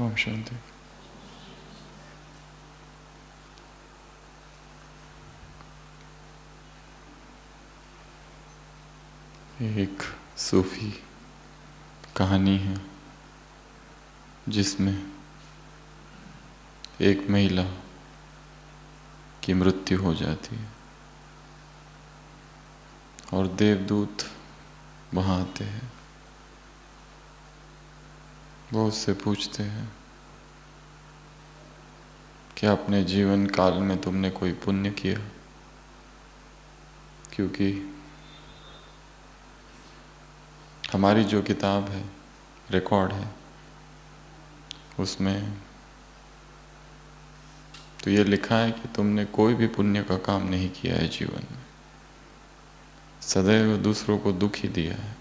ओम शांति। एक सूफी कहानी है जिसमें एक महिला की मृत्यु हो जाती है और देवदूत वहाँ आते हैं। वो उससे पूछते हैं कि अपने जीवन काल में तुमने कोई पुण्य किया, क्योंकि हमारी जो किताब है, रिकॉर्ड है, उसमें तो ये लिखा है कि तुमने कोई भी पुण्य का काम नहीं किया है जीवन में, सदैव दूसरों को दुख ही दिया है।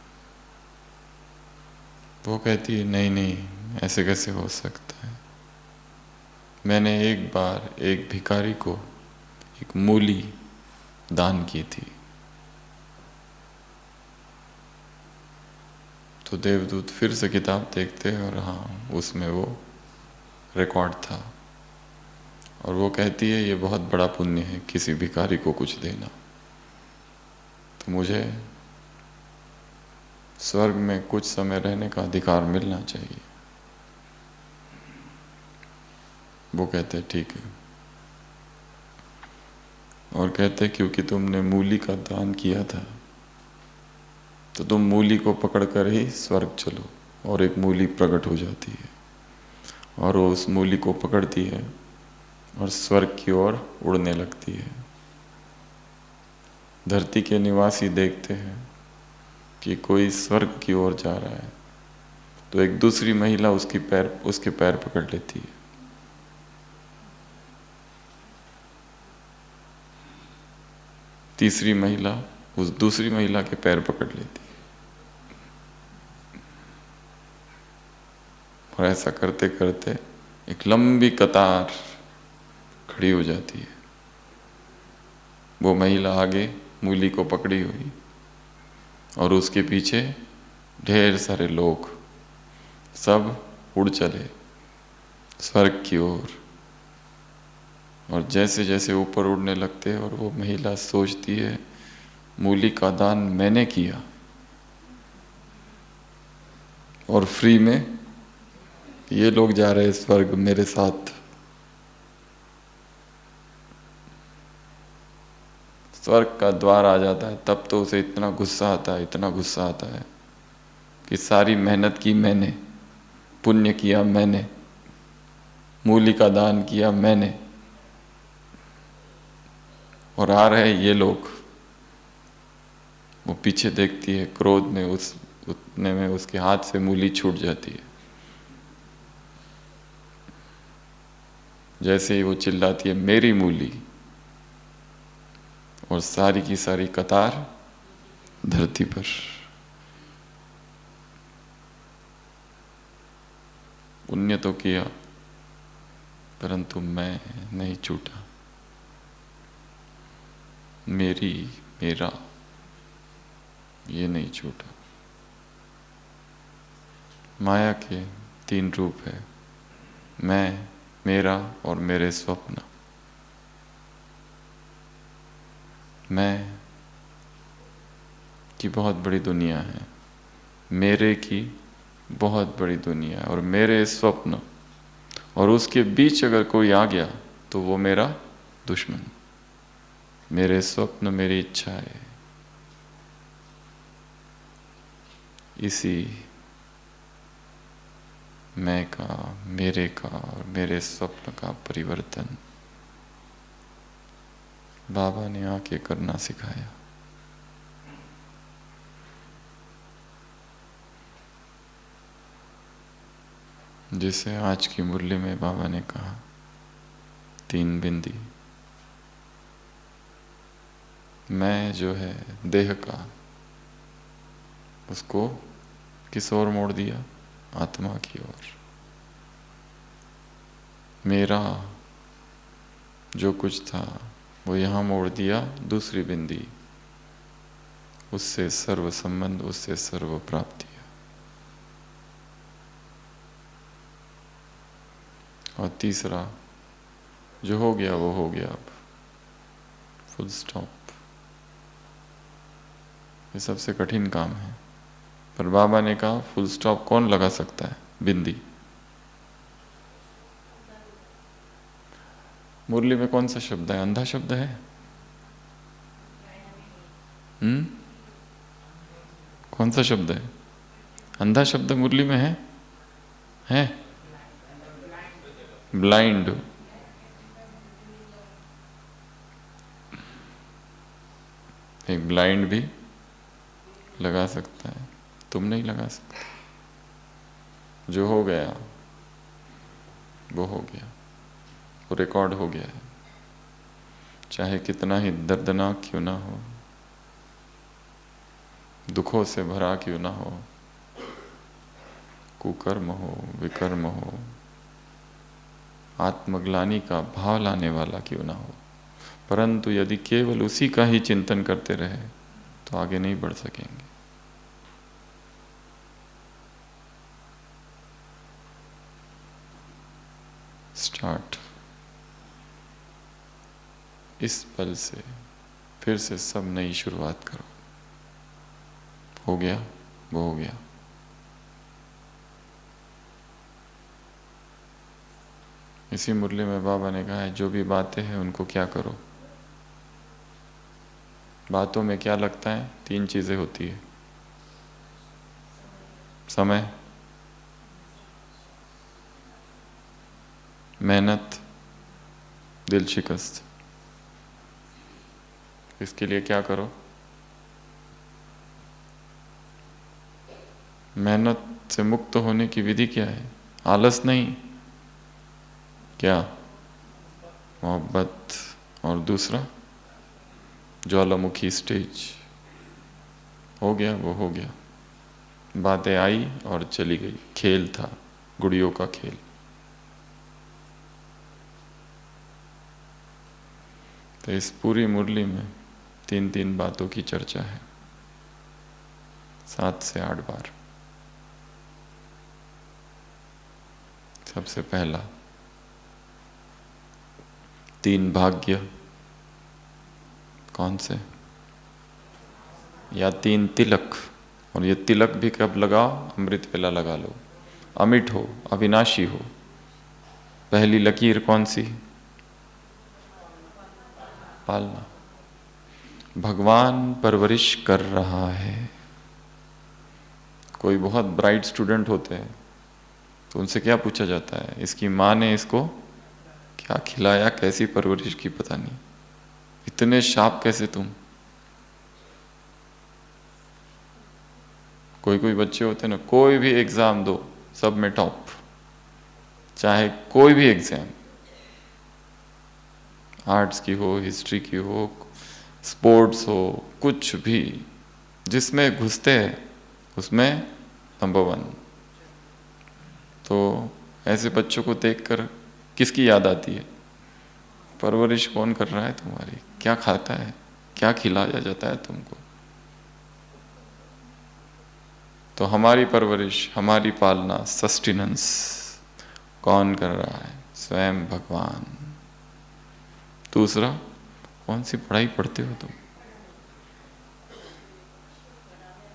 वो कहती है नहीं नहीं, ऐसे कैसे हो सकता है। मैंने एक बार एक भिखारी को एक मूली दान की थी। तो देवदूत फिर से किताब देखते हैं और हाँ, उसमें वो रिकॉर्ड था। और वो कहती है ये बहुत बड़ा पुण्य है किसी भिखारी को कुछ देना, तो मुझे स्वर्ग में कुछ समय रहने का अधिकार मिलना चाहिए। वो कहते ठीक है, और कहते क्योंकि तुमने मूली का दान किया था तो तुम मूली को पकड़कर ही स्वर्ग चलो। और एक मूली प्रकट हो जाती है और वो उस मूली को पकड़ती है और स्वर्ग की ओर उड़ने लगती है। धरती के निवासी देखते हैं कि कोई स्वर्ग की ओर जा रहा है, तो एक दूसरी महिला उसके पैर पकड़ लेती है। तीसरी महिला उस दूसरी महिला के पैर पकड़ लेती है, और ऐसा करते करते एक लंबी कतार खड़ी हो जाती है। वो महिला आगे मूली को पकड़ी हुई और उसके पीछे ढेर सारे लोग, सब उड़ चले स्वर्ग की ओर। और जैसे जैसे ऊपर उड़ने लगते हैं और वो महिला सोचती है मूली का दान मैंने किया और फ्री में ये लोग जा रहे हैं स्वर्ग मेरे साथ। स्वर्ग का द्वार आ जाता है, तब तो उसे इतना गुस्सा आता है, इतना गुस्सा आता है कि सारी मेहनत की मैंने, पुण्य किया मैंने, मूली का दान किया मैंने, और आ रहे ये लोग। वो पीछे देखती है, क्रोध में उतने में उसके हाथ से मूली छूट जाती है। जैसे ही वो चिल्लाती है मेरी मूली, और सारी की सारी कतार धरती पर। पुण्य तो किया परंतु मैं नहीं छूटा, मेरा ये नहीं छूटा। माया के 3 रूप है, मैं, मेरा और मेरे स्वप्न। मैं की बहुत बड़ी दुनिया है, मेरे की बहुत बड़ी दुनिया है, और मेरे स्वप्न, और उसके बीच अगर कोई आ गया तो वो मेरा दुश्मन। मेरे स्वप्न, मेरी इच्छाएं, इसी मैं का, मेरे का और मेरे स्वप्न का परिवर्तन बाबा ने आके करना सिखाया। जिसे आज की मुरली में बाबा ने कहा 3 बिंदी। मैं जो है देह का, उसको किस ओर मोड़ दिया, आत्मा की ओर। मेरा जो कुछ था वो यहाँ मोड़ दिया दूसरी बिंदी, उससे सर्व संबंध, उससे सर्व प्राप्ति। और तीसरा, जो हो गया वो हो गया, अब फुल स्टॉप। ये सबसे कठिन काम है, पर बाबा ने कहा फुल स्टॉप कौन लगा सकता है? बिंदी। मुरली में कौन सा शब्द है? अंधा शब्द है? कौन सा शब्द है? अंधा शब्द मुरली में है? है? ब्लाइंड। एक ब्लाइंड भी लगा सकता है, तुम नहीं लगा सकते। जो हो गया वो हो गया, वो रिकॉर्ड हो गया है, चाहे कितना ही दर्दनाक क्यों ना हो, दुखों से भरा क्यों ना हो, कुकर्म हो, विकर्म हो, आत्मग्लानि का भाव लाने वाला क्यों ना हो, परंतु यदि केवल उसी का ही चिंतन करते रहे तो आगे नहीं बढ़ सकेंगे। स्टार्ट। इस पल से फिर से सब नई शुरुआत करो। हो गया वो हो गया। इसी मुरली में बाबा ने कहा है, जो भी बातें हैं उनको क्या करो। बातों में क्या लगता है? 3 चीजें होती है, समय, मेहनत, दिल शिकस्त। इसके लिए क्या करो? मेहनत से मुक्त होने की विधि क्या है? आलस नहीं, क्या? मोहब्बत। और दूसरा, ज्वालामुखी स्टेज। हो गया वो हो गया। बातें आई और चली गई, खेल था, गुड़ियों का खेल। तो इस पूरी मुरली में 3 बातों की चर्चा है, 7 से 8 बार। सबसे पहला 3 भाग्य। कौन से? या 3 तिलक। और ये तिलक भी कब लगाओ? अमृत वेला लगा लो। अमिट हो, अविनाशी हो। पहली लकीर कौन सी? पालना। भगवान परवरिश कर रहा है। कोई बहुत ब्राइट स्टूडेंट होते हैं तो उनसे क्या पूछा जाता है? इसकी माँ ने इसको क्या खिलाया, कैसी परवरिश की, पता नहीं, इतने शार्प कैसे तुम। कोई बच्चे होते हैं ना, कोई भी एग्जाम दो सब में टॉप, चाहे कोई भी एग्जाम, आर्ट्स की हो, हिस्ट्री की हो, स्पोर्ट्स हो, कुछ भी, जिसमें घुसते हैं उसमें नंबर 1। तो ऐसे बच्चों को देखकर किसकी याद आती है? परवरिश कौन कर रहा है तुम्हारी? क्या खाता है, क्या खिलाया जाता है तुमको? तो हमारी परवरिश, हमारी पालना, सस्टेनेंस कौन कर रहा है? स्वयं भगवान। दूसरा, कौन सी पढ़ाई पढ़ते हो तुम?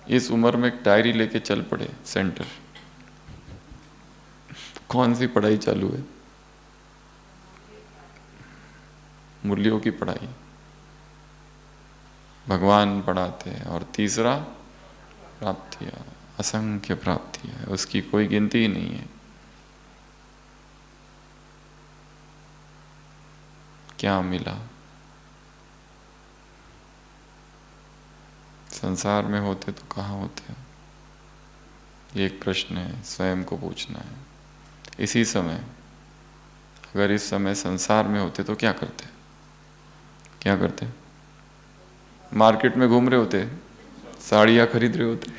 इस उम्र में एक डायरी लेके चल पड़े सेंटर, कौन सी पढ़ाई चालू है? मुरलियों की पढ़ाई भगवान पढ़ाते हैं। और तीसरा, प्राप्तियां, असंख्य प्राप्तियां, उसकी कोई गिनती ही नहीं है। क्या मिला? संसार में होते तो कहाँ होते हैं? ये एक प्रश्न है, स्वयं को पूछना है। इसी समय, अगर इस समय संसार में होते तो क्या करते? क्या करते? मार्केट में घूम रहे होते, साड़ियां खरीद रहे होते,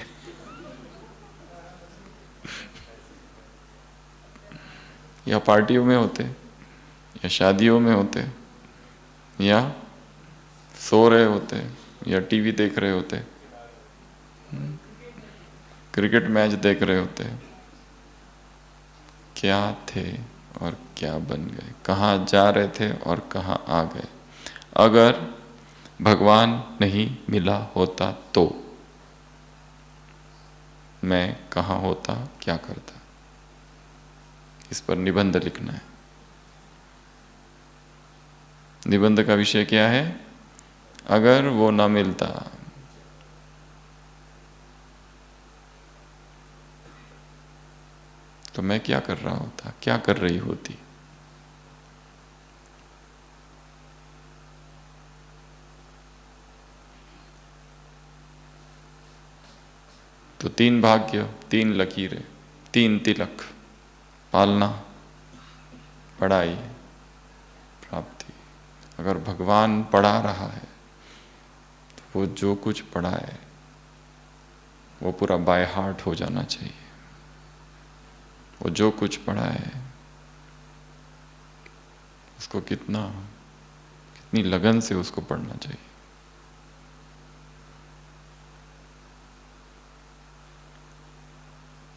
या पार्टियों में होते, या शादियों में होते, या सो रहे होते, या टीवी देख रहे होते, क्रिकेट मैच देख रहे होते। क्या थे और क्या बन गए, कहाँ जा रहे थे और कहाँ आ गए। अगर भगवान नहीं मिला होता तो मैं कहाँ होता, क्या करता। इस पर निबंध लिखना है। निबंध का विषय क्या है? अगर वो ना मिलता तो मैं क्या कर रहा होता, क्या कर रही होती। तो 3 भाग्य, 3 लकीरें, 3 तिलक, पालना, पढ़ाई, प्राप्ति। अगर भगवान पढ़ा रहा है तो वो जो कुछ पढ़ा है वो पूरा बाय हार्ट हो जाना चाहिए। वो जो कुछ पढ़ा है उसको कितनी लगन से उसको पढ़ना चाहिए।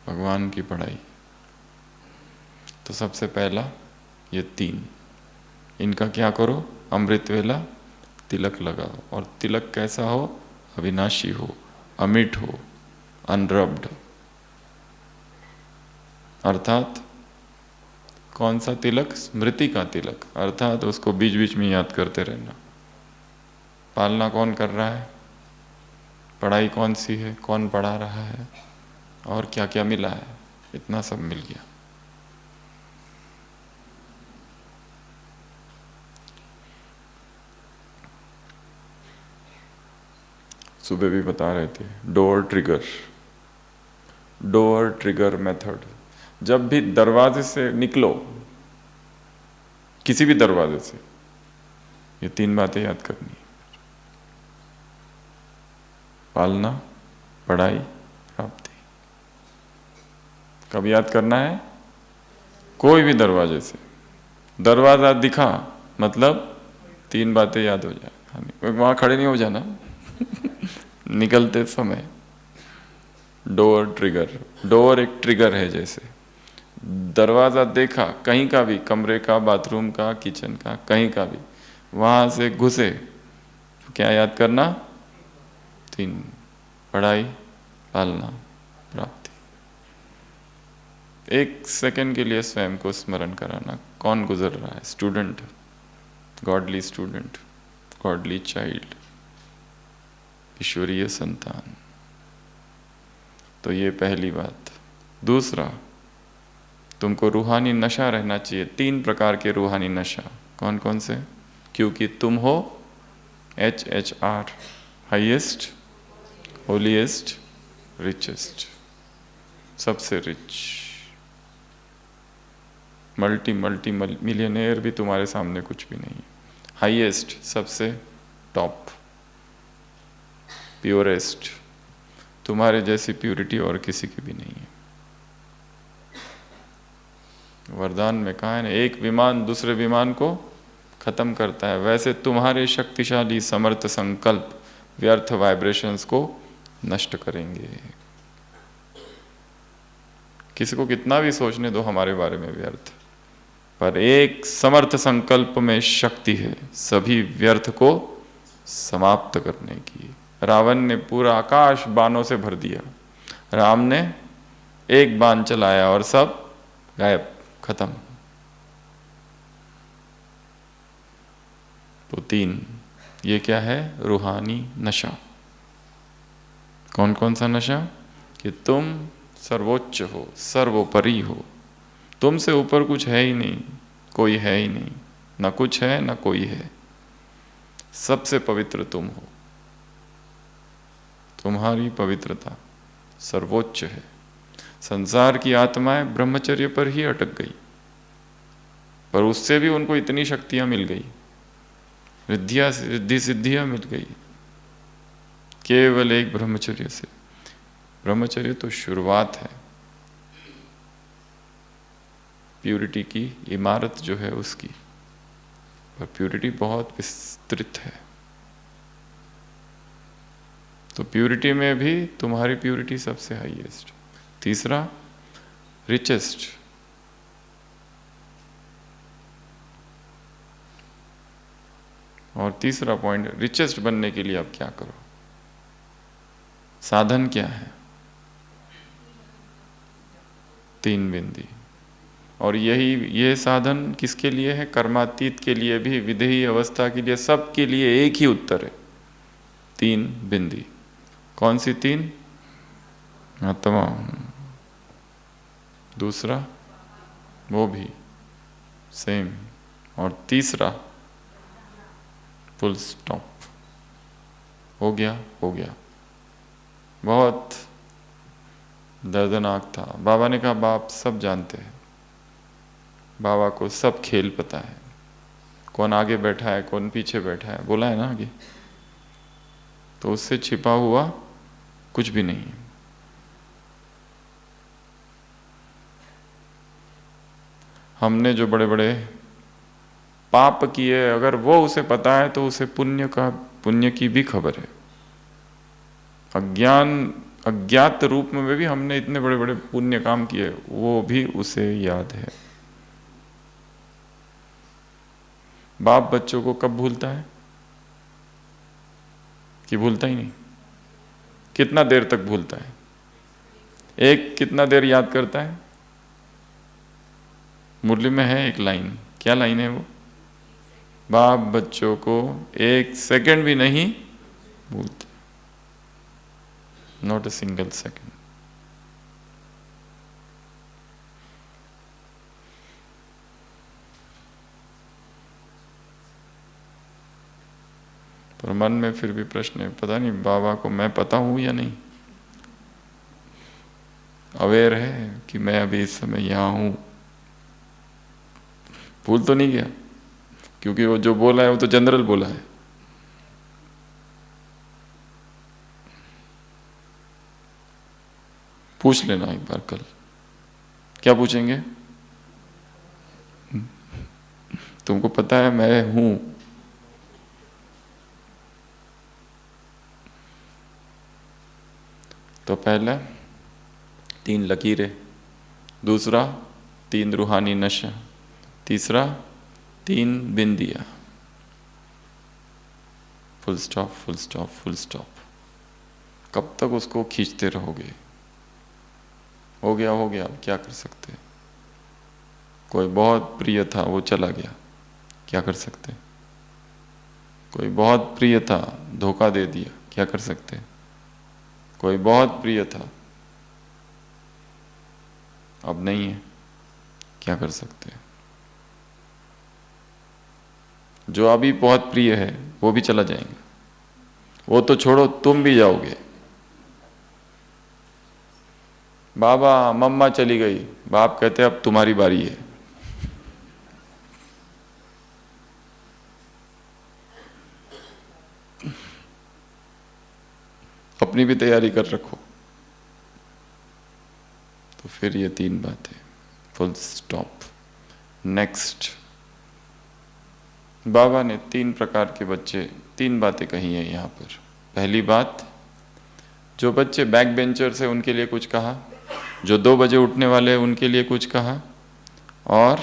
भगवान की पढ़ाई। तो सबसे पहला ये 3, इनका क्या करो? अमृत वेला तिलक लगाओ। और तिलक कैसा हो? अविनाशी हो, अमिट हो, अनरब्ड। अर्थात कौन सा तिलक? स्मृति का तिलक, अर्थात उसको बीच बीच में याद करते रहना। पालना कौन कर रहा है, पढ़ाई कौन सी है, कौन पढ़ा रहा है, और क्या क्या मिला है, इतना सब मिल गया। सुबह भी बता रहे थे, डोर ट्रिगर मेथड। जब भी दरवाजे से निकलो, किसी भी दरवाजे से, ये 3 बातें याद करनी। पालना, पढ़ाई, प्राप्ति। कब याद करना है? कोई भी दरवाजे से। दरवाजा दिखा मतलब 3 बातें याद हो जाए। वहां खड़े नहीं हो जाना निकलते समय। डोर ट्रिगर, डोर एक ट्रिगर है। जैसे दरवाजा देखा कहीं का भी, कमरे का, बाथरूम का, किचन का, कहीं का भी, वहां से घुसे तो क्या याद करना? 3, पढ़ाई, पालना, प्राप्ति। 1 सेकंड के लिए स्वयं को स्मरण कराना, कौन गुजर रहा है? Student, godly student, godly child, ईश्वरीय संतान। तो ये पहली बात। दूसरा, तुमको रूहानी नशा रहना चाहिए। 3 प्रकार के रूहानी नशा। कौन कौन से? क्योंकि तुम हो HHR, हाईएस्ट, होलीएस्ट, रिचेस्ट, सबसे रिच। मल्टी मिलियनेयर भी तुम्हारे सामने कुछ भी नहीं है। हाईएस्ट, सबसे टॉप। प्योरेस्ट, तुम्हारे जैसी प्यूरिटी और किसी की भी नहीं है। वरदान में कहा है ना, एक विमान दूसरे विमान को खत्म करता है, वैसे तुम्हारे शक्तिशाली समर्थ संकल्प व्यर्थ वाइब्रेशंस को नष्ट करेंगे। किसी को कितना भी सोचने दो हमारे बारे में व्यर्थ, पर एक समर्थ संकल्प में शक्ति है सभी व्यर्थ को समाप्त करने की। रावण ने पूरा आकाश बाणों से भर दिया, राम ने एक बाण चलाया और सब गायब, खत्म। तो 3, ये क्या है? रूहानी नशा। कौन कौन सा नशा? कि तुम सर्वोच्च हो, सर्वोपरि हो, तुमसे ऊपर कुछ है ही नहीं, कोई है ही नहीं, ना कुछ है ना कोई है, सबसे पवित्र तुम हो। तुम्हारी पवित्रता सर्वोच्च है। संसार की आत्माएं ब्रह्मचर्य पर ही अटक गई, पर उससे भी उनको इतनी शक्तियां मिल गई, रिद्धि सिद्धियां मिल गई, केवल एक ब्रह्मचर्य से। ब्रह्मचर्य तो शुरुआत है, प्यूरिटी की इमारत जो है उसकी, पर प्यूरिटी बहुत विस्तृत है। तो प्यूरिटी में भी तुम्हारी प्यूरिटी सबसे हाईएस्ट। तीसरा, रिचेस्ट, और तीसरा पॉइंट, रिचेस्ट बनने के लिए आप क्या करो, साधन क्या है? 3 बिंदी। और ये साधन किसके लिए है? कर्मातीत के लिए भी, विधेयी अवस्था के लिए, सब के लिए एक ही उत्तर है, 3 बिंदी। कौन सी 3? आत्मा, दूसरा वो भी सेम, और तीसरा फुल स्टॉप। हो गया, हो गया। बहुत दर्दनाक था। बाबा ने कहा, बाप सब जानते हैं, बाबा को सब खेल पता है, कौन आगे बैठा है कौन पीछे बैठा है, बोला है ना आगे। तो उससे छिपा हुआ कुछ भी नहीं है। हमने जो बड़े बड़े पाप किए, अगर वो उसे पता है तो उसे पुण्य की भी खबर है। अज्ञात रूप में भी हमने इतने बड़े बड़े पुण्य काम किए, वो भी उसे याद है। बाप बच्चों को कब भूलता है? कि भूलता ही नहीं? कितना देर तक भूलता है? एक कितना देर याद करता है? मुरली में है एक लाइन, क्या लाइन है वो? बाप बच्चों को 1 सेकंड भी नहीं भूलते, नॉट अ सिंगल सेकंड। पर मन में फिर भी प्रश्न है, पता नहीं बाबा को मैं पता हूं या नहीं, अवेयर है कि मैं अभी इस समय यहां हूं, भूल तो नहीं गया? क्योंकि वो जो बोला है वो तो जनरल बोला है। पूछ लेना एक बार कल। क्या पूछेंगे? तुमको पता है मैं हूं? तो पहला 3 लकीरें, दूसरा 3 रूहानी नशा, तीसरा 3 बिंदियां। Full stop, full stop, full stop. कब तक उसको खींचते रहोगे? हो गया, हो गया, अब क्या कर सकते? कोई बहुत प्रिय था वो चला गया, क्या कर सकते? कोई बहुत प्रिय था धोखा दे दिया, क्या कर सकते? कोई बहुत प्रिय था अब नहीं है, क्या कर सकते? जो अभी बहुत प्रिय है वो भी चला जाएंगे, वो तो छोड़ो तुम भी जाओगे। बाबा मम्मा चली गई, बाप कहते अब तुम्हारी बारी है। अपनी भी तैयारी कर रखो। तो फिर ये 3 बातें, फुल स्टॉप। नेक्स्ट, बाबा ने 3 प्रकार के बच्चे, 3 बातें कही है यहाँ पर। पहली बात, जो बच्चे बैक बेंचर्स है उनके लिए कुछ कहा, जो 2 बजे उठने वाले हैं उनके लिए कुछ कहा, और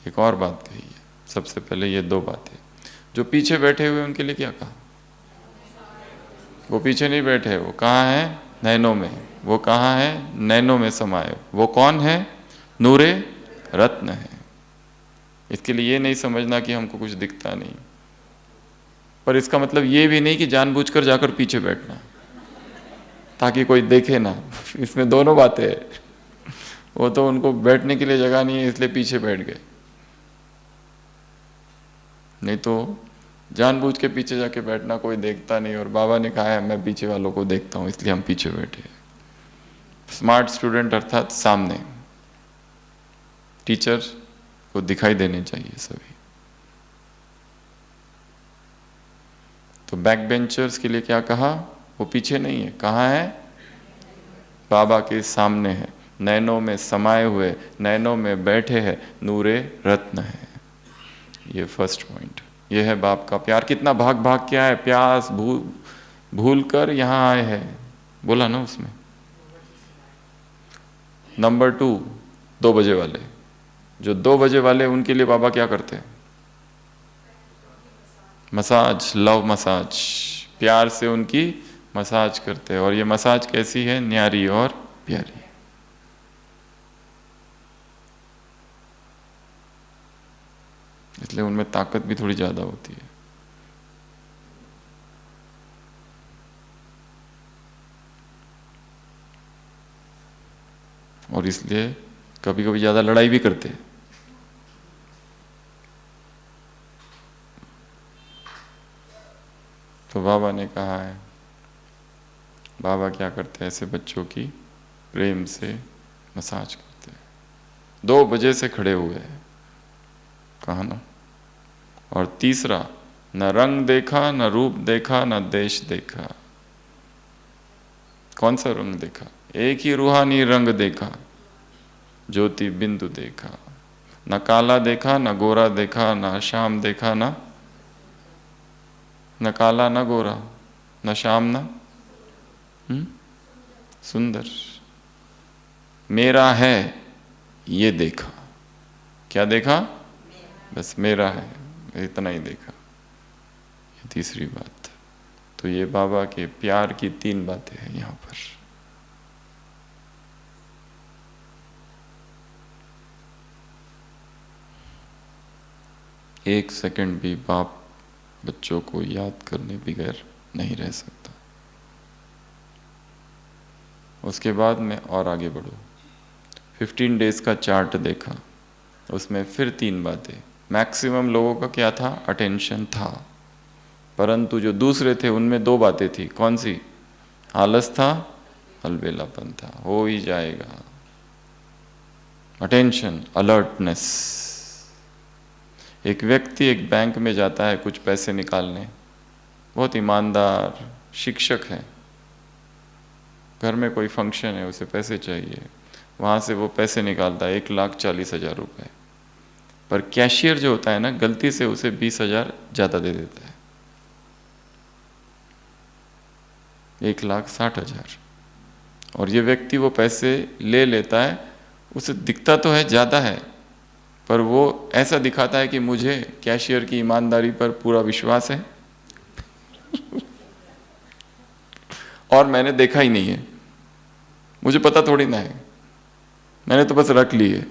एक और बात कही है। सबसे पहले ये 2 बातें, जो पीछे बैठे हुए उनके लिए क्या कहा? वो पीछे नहीं बैठे, वो कहाँ है? नैनों में। वो कहाँ है? नैनों में समाये। वो कौन है? नूरे रत्न है। इसके लिए ये नहीं समझना कि हमको कुछ दिखता नहीं, पर इसका मतलब ये भी नहीं कि जानबूझकर जाकर पीछे बैठना ताकि कोई देखे ना। इसमें दोनों बातें हैं। वो तो उनको बैठने के लिए जगह नहीं है इसलिए पीछे बैठ गए, नहीं तो जानबूझ के पीछे जाके बैठना, कोई देखता नहीं। और बाबा ने कहा है मैं पीछे वालों को देखता हूं इसलिए हम पीछे बैठे। स्मार्ट स्टूडेंट अर्थात सामने, टीचर को दिखाई देने चाहिए सभी। तो बैक बेंचर्स के लिए क्या कहा? वो पीछे नहीं है, कहाँ है? बाबा के सामने है, नैनों में समाये हुए, नैनों में बैठे हैं, नूरे रत्न है। ये फर्स्ट पॉइंट। ये है बाप का प्यार। कितना भाग भाग क्या है, प्यास भूल कर यहाँ आए हैं, बोला ना उसमें। नंबर 2, 2 बजे वाले, जो 2 बजे वाले उनके लिए बाबा क्या करते हैं? मसाज, लव मसाज, प्यार से उनकी मसाज करते हैं। और ये मसाज कैसी है? न्यारी और प्यारी। इसलिए उनमें ताकत भी थोड़ी ज्यादा होती है। और इसलिए कभी कभी ज्यादा लड़ाई भी करते हैं। तो बाबा ने कहा है, बाबा क्या करते हैं, ऐसे बच्चों की प्रेम से मसाज करते हैं। 2 बजे से खड़े हुए हैं, कहा ना। और तीसरा, न रंग देखा, न रूप देखा, न देश देखा। कौन सा रंग देखा? एक ही रूहानी रंग देखा, ज्योति बिंदु देखा। न काला देखा, न गोरा देखा, न श्याम देखा, न काला न गोरा, न श्याम न सुंदर। मेरा है ये देखा। क्या देखा? बस मेरा है, इतना ही देखा। ये तीसरी बात। तो ये बाबा के प्यार की 3 बातें हैं यहाँ पर। एक सेकंड भी बाप बच्चों को याद करने बगैर नहीं रह सकता। उसके बाद में और आगे बढ़ो। 15 डेज का चार्ट देखा, उसमें फिर 3 बातें। मैक्सिमम लोगों का क्या था? अटेंशन था। परंतु जो दूसरे थे उनमें 2 बातें थी। कौन सी? आलस था, अलबेलापन था। हो ही जाएगा। Attention, alertness. एक व्यक्ति एक बैंक में जाता है कुछ पैसे निकालने, बहुत ईमानदार शिक्षक है, घर में कोई फंक्शन है, उसे पैसे चाहिए, वहाँ से वो पैसे निकालता है 1,40,000 रुपये। पर कैशियर जो होता है ना, गलती से उसे 20,000 ज़्यादा दे देता है, 1,60,000। और ये व्यक्ति वो पैसे ले लेता है, उसे दिखता तो है ज़्यादा है, पर वो ऐसा दिखाता है कि मुझे कैशियर की ईमानदारी पर पूरा विश्वास है और मैंने देखा ही नहीं है, मुझे पता थोड़ी ना है, मैंने तो बस रख ली है।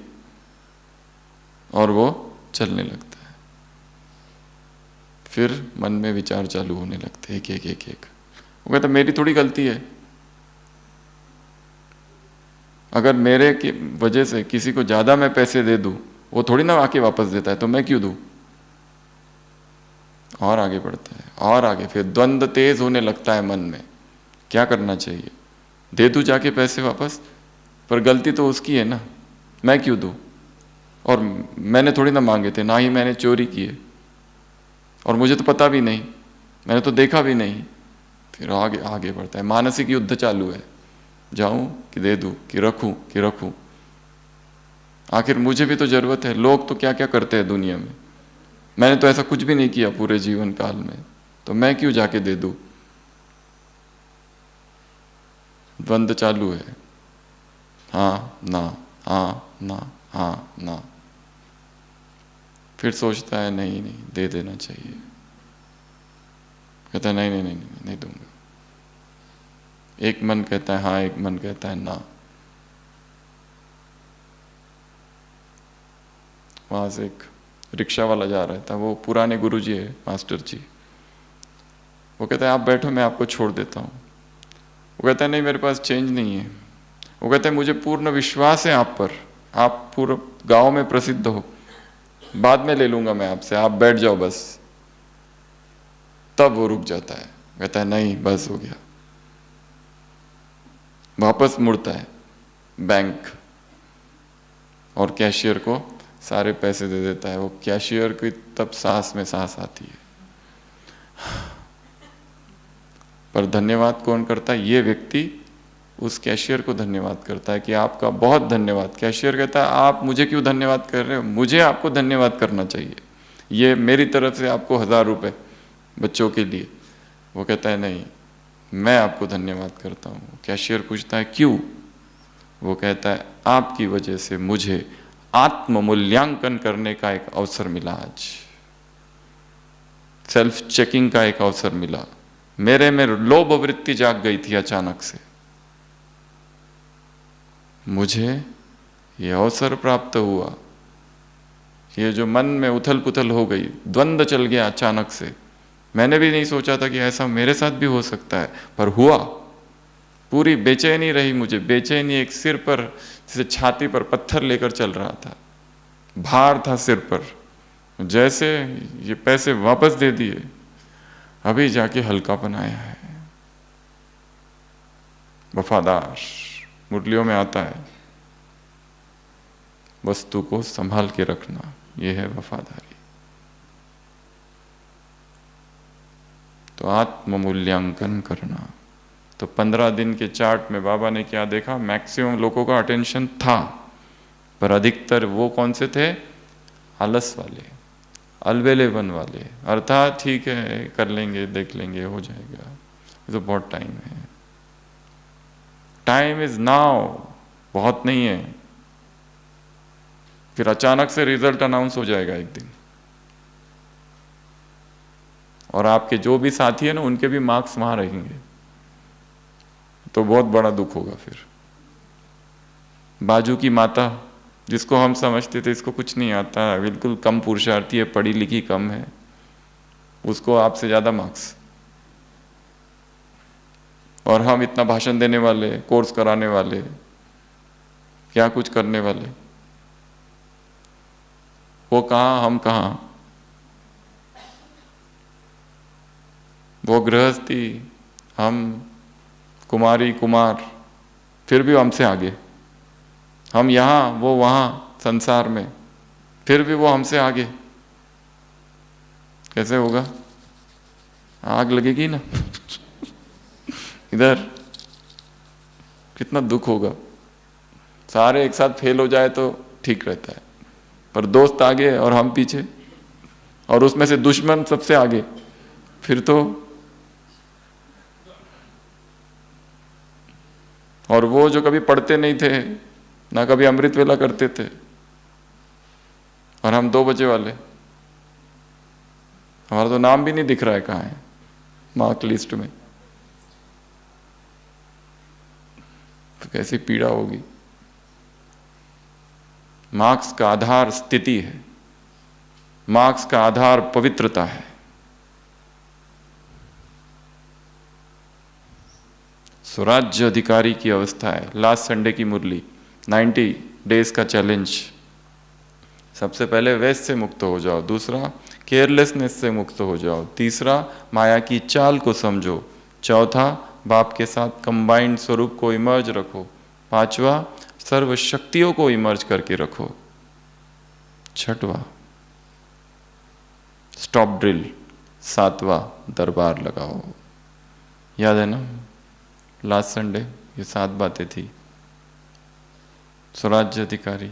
और वो चलने लगता है। फिर मन में विचार चालू होने लगते हैं, एक। वो कहता मेरी थोड़ी गलती है। अगर मेरे की वजह से किसी को ज़्यादा मैं पैसे दे दूँ, वो थोड़ी ना आके वापस देता है, तो मैं क्यों दूँ? और आगे बढ़ता है, और आगे। फिर द्वंद्व तेज होने लगता है मन में, क्या करना चाहिए? दे दूँ जाके पैसे वापस? पर गलती तो उसकी है ना, मैं क्यों दूँ? और मैंने थोड़ी ना मांगे थे, ना ही मैंने चोरी किए, और मुझे तो पता भी नहीं, मैंने तो देखा भी नहीं। फिर आगे आगे बढ़ता है, मानसिक युद्ध चालू है, जाऊं कि दे दूं, कि रखूं। आखिर मुझे भी तो जरूरत है। लोग तो क्या क्या करते हैं दुनिया में, मैंने तो ऐसा कुछ भी नहीं किया पूरे जीवन काल में, तो मैं क्यों जाके दे दूं? द्वंद्व चालू है, हाँ ना, हाँ ना, हाँ ना। फिर सोचता है नहीं दे देना चाहिए। कहता है नहीं दूंगा। एक मन कहता है हाँ, एक मन कहता है ना। वहां से एक रिक्शा वाला जा रहा था, वो पुराने गुरुजी है, मास्टर जी। वो कहता है आप बैठो, मैं आपको छोड़ देता हूँ। वो कहता है नहीं, मेरे पास चेंज नहीं है। वो कहता है मुझे पूर्ण विश्वास है आप पर, आप पूरे गांव में प्रसिद्ध हो, बाद में ले लूंगा मैं आपसे, आप बैठ जाओ बस। तब वो रुक जाता है, कहता है नहीं बस हो गया। वापस मुड़ता है बैंक और कैशियर को सारे पैसे दे देता है। वो कैशियर की तब सांस में सांस आती है। पर धन्यवाद कौन करता है? ये व्यक्ति उस कैशियर को धन्यवाद करता है कि आपका बहुत धन्यवाद। कैशियर कहता है आप मुझे क्यों धन्यवाद कर रहे हो, मुझे आपको धन्यवाद करना चाहिए, ये मेरी तरफ से आपको 1,000 रुपये बच्चों के लिए। वो कहता है नहीं, मैं आपको धन्यवाद करता हूँ। कैशियर पूछता है क्यों? वो कहता है आपकी वजह से मुझे आत्म मूल्यांकन करने का एक अवसर मिला आज। सेल्फ चेकिंग का एक अवसर मिला। मेरे में लोभ वृत्ति जाग गई थी अचानक से। मुझे ये अवसर प्राप्त हुआ, ये जो मन में उथल पुथल हो गई, द्वंद्व चल गया अचानक से। मैंने भी नहीं सोचा था कि ऐसा मेरे साथ भी हो सकता है, पर हुआ। पूरी बेचैनी रही मुझे, बेचैनी एक सिर पर जैसे छाती पर पत्थर लेकर चल रहा था, भार था सिर पर। जैसे ये पैसे वापस दे दिए, अभी जाके हल्कापन आया है। वफादार मुरलियों में आता है, वस्तु को संभाल के रखना, यह है वफादारी। तो आत्म मूल्यांकन करना। तो 15 दिन के चार्ट में बाबा ने क्या देखा? मैक्सिमम लोगों का अटेंशन था, पर अधिकतर वो कौन से थे? आलस वाले, अलबेलेपन वाले। अर्थात ठीक है, कर लेंगे, देख लेंगे, हो जाएगा, ये तो बहुत टाइम है। टाइम इज नाउ, बहुत नहीं है, फिर अचानक से रिजल्ट अनाउंस हो जाएगा एक दिन, और आपके जो भी साथी है ना, उनके भी मार्क्स वहां रहेंगे, तो बहुत बड़ा दुख होगा फिर। बाजू की माता, जिसको हम समझते थे इसको कुछ नहीं आता, बिल्कुल कम पुरुषार्थी है, पढ़ी लिखी कम है, उसको आपसे ज्यादा मार्क्स। और हम इतना भाषण देने वाले, कोर्स कराने वाले, क्या कुछ करने वाले, वो कहाँ, हम कहाँ। वो गृहस्थी, हम कुमारी कुमार, फिर भी हमसे आगे। हम यहाँ, वो वहाँ संसार में, फिर भी वो हमसे आगे। कैसे होगा? आग लगेगी ना इधर कितना दुख होगा। सारे एक साथ फेल हो जाए तो ठीक रहता है, पर दोस्त आगे और हम पीछे, और उसमें से दुश्मन सबसे आगे, फिर तो। और वो जो कभी पढ़ते नहीं थे ना, कभी अमृत वेला करते थे, और हम 2 बजे वाले, हमारा तो नाम भी नहीं दिख रहा है कहाँ है मार्क लिस्ट में, तो कैसी पीड़ा होगी। मार्क्स का आधार स्थिति है, मार्क्स का आधार पवित्रता है। स्वराज्य अधिकारी की अवस्था है। लास्ट संडे की मुरली, 90 डेज का चैलेंज। सबसे पहले वेस्ट से मुक्त हो जाओ, दूसरा केयरलेसनेस से मुक्त हो जाओ, तीसरा माया की चाल को समझो, चौथा बाप के साथ कंबाइंड स्वरूप को इमर्ज रखो, पांचवा सर्व शक्तियों को इमर्ज करके रखो, छठवा स्टॉप ड्रिल, सातवां दरबार लगाओ। याद है ना लास्ट संडे? ये 7 बातें थी। स्वराज्य अधिकारी,